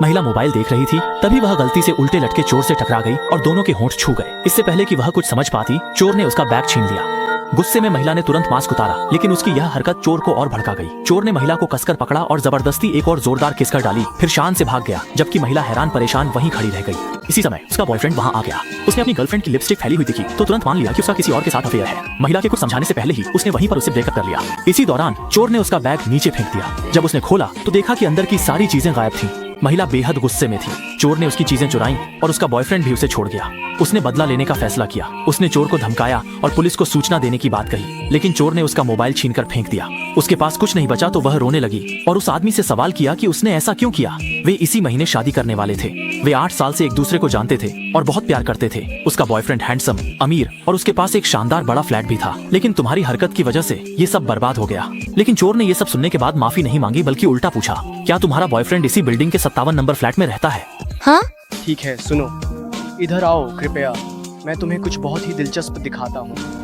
महिला मोबाइल देख रही थी, तभी वह गलती से उल्टे लटके चोर से टकरा गई और दोनों के होंठ छू गए। इससे पहले कि वह कुछ समझ पाती, चोर ने उसका बैग छीन लिया। गुस्से में महिला ने तुरंत मास्क उतारा, लेकिन उसकी यह हरकत चोर को और भड़का गई। चोर ने महिला को कसकर पकड़ा और जबरदस्ती एक और जोरदार किस कर डाली, फिर शान से भाग गया, जबकि महिला हैरान परेशान वहीं खड़ी रह गई। इसी समय उसका बॉयफ्रेंड वहां आ गया। उसने अपनी गर्लफ्रेंड की लिपस्टिक फैली हुई दिखी तो तुरंत मान लिया कि उसका किसी और के साथ अफेयर है। महिला के कुछ समझाने से पहले ही उसने वहीं पर उसे ब्रेकअप कर लिया। इसी दौरान चोर ने उसका बैग नीचे फेंक दिया। जब उसने खोला तो देखा कि अंदर की सारी चीजें गायब थीं। महिला बेहद गुस्से में थी। चोर ने उसकी चीजें चुराई और उसका बॉयफ्रेंड भी उसे छोड़ गया। उसने बदला लेने का फैसला किया। उसने चोर को धमकाया और पुलिस को सूचना देने की बात कही, लेकिन चोर ने उसका मोबाइल छीनकर फेंक दिया। उसके पास कुछ नहीं बचा तो वह रोने लगी और उस आदमी से सवाल किया कि उसने ऐसा क्यों किया। वे इसी महीने शादी करने वाले थे। वे 8 साल से एक दूसरे को जानते थे और बहुत प्यार करते थे। उसका बॉयफ्रेंड हैंडसम, अमीर और उसके पास एक शानदार बड़ा फ्लैट भी था, लेकिन तुम्हारी हरकत की वजह से ये सब बर्बाद हो गया। लेकिन चोर ने ये सब सुनने के बाद माफी नहीं मांगी, बल्कि उल्टा पूछा, क्या तुम्हारा बॉयफ्रेंड इसी बिल्डिंग के 57 नंबर फ्लैट में रहता है? हाँ? ठीक है, सुनो, इधर आओ कृपया, मैं तुम्हें कुछ बहुत ही दिलचस्प दिखाता हूँ।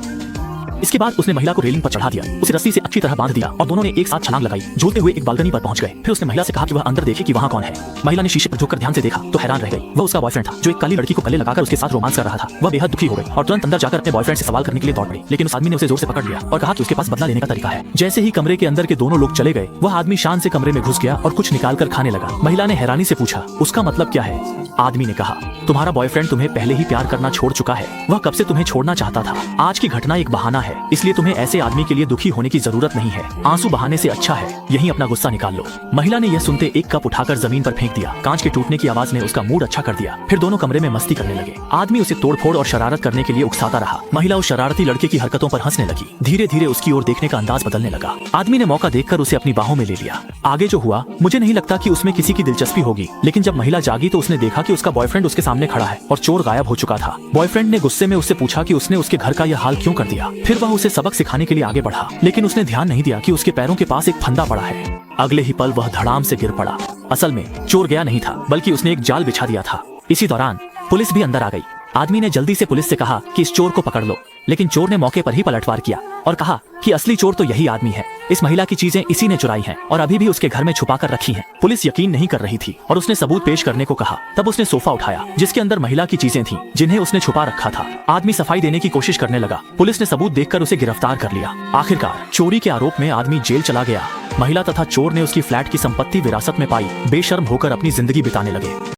इसके बाद उसने महिला को रेलिंग पर चढ़ा दिया, उसे रस्सी से अच्छी तरह बांध दिया और दोनों ने एक साथ छलांग लगाई। झूलते हुए एक बालकनी पर पहुंच गए। फिर उसने महिला से कहा कि वह अंदर देखे कि वहाँ कौन है। महिला ने शीशे पर झुककर ध्यान से देखा तो हैरान रह गई। वह उसका बॉयफ्रेंड था, जो एक काली लड़की को गले लगाकर उसके साथ रोमांस कर रहा था। वह बेहद दुखी हो गई और तुरंत अंदर जाकर अपने बॉयफ्रेंड से सवाल करने के लिए दौड़ पड़ी, लेकिन उस आदमी ने उसे जोर से पकड़ लिया और कहा कि उसके पास बदला लेने का तरीका है। जैसे ही कमरे के अंदर के दोनों लोग चले गए, वह आदमी शान से कमरे में घुस गया और कुछ निकाल कर खाने लगा। महिला ने हैरानी से पूछा, उसका मतलब क्या है? आदमी ने कहा, तुम्हारा बॉयफ्रेंड तुम्हें पहले ही प्यार करना छोड़ चुका है। वह कब से तुम्हें छोड़ना चाहता था। आज की घटना एक बहाना है, इसलिए तुम्हें ऐसे आदमी के लिए दुखी होने की जरूरत नहीं है। आंसू बहाने से अच्छा है यहीं अपना गुस्सा निकाल लो। महिला ने यह सुनते एक कप उठाकर जमीन पर फेंक दिया। कांच के टूटने की आवाज ने उसका मूड अच्छा कर दिया। फिर दोनों कमरे में मस्ती करने लगे। आदमी उसे तोड़फोड़ और शरारत करने के लिए उकसाता रहा। महिला उस शरारती लड़के की हरकतों पर हंसने लगी। धीरे धीरे उसकी ओर देखने का अंदाज बदलने लगा। आदमी ने मौका देखकर उसे अपनी बाहों में ले लिया। आगे जो हुआ मुझे नहीं लगता कि उसमें किसी की दिलचस्पी होगी, लेकिन जब महिला जागी तो उसने देखा कि उसका बॉयफ्रेंड उसके सामने खड़ा है और चोर गायब हो चुका था। बॉयफ्रेंड ने गुस्से में उससे पूछा कि उसने उसके घर का यह हाल क्यों कर दिया। फिर वह उसे सबक सिखाने के लिए आगे बढ़ा, लेकिन उसने ध्यान नहीं दिया कि उसके पैरों के पास एक फंदा पड़ा है। अगले ही पल वह धड़ाम से गिर पड़ा। असल में चोर गया नहीं था, बल्कि उसने एक जाल बिछा दिया था। इसी दौरान पुलिस भी अंदर आ गई। आदमी ने जल्दी से पुलिस से कहा कि इस चोर को पकड़ लो, लेकिन चोर ने मौके पर ही पलटवार किया और कहा कि असली चोर तो यही आदमी है। इस महिला की चीजें इसी ने चुराई हैं और अभी भी उसके घर में छुपा कर रखी हैं। पुलिस यकीन नहीं कर रही थी और उसने सबूत पेश करने को कहा। तब उसने सोफा उठाया जिसके अंदर महिला की चीजें थीं, जिन्हें उसने छुपा रखा था। आदमी सफाई देने की कोशिश करने लगा। पुलिस ने सबूत देखकर उसे गिरफ्तार कर लिया। आखिरकार चोरी के आरोप में आदमी जेल चला गया। महिला तथा चोर ने उसकी फ्लैट की संपत्ति विरासत में पाई। बेशर्म होकर अपनी जिंदगी बिताने लगे।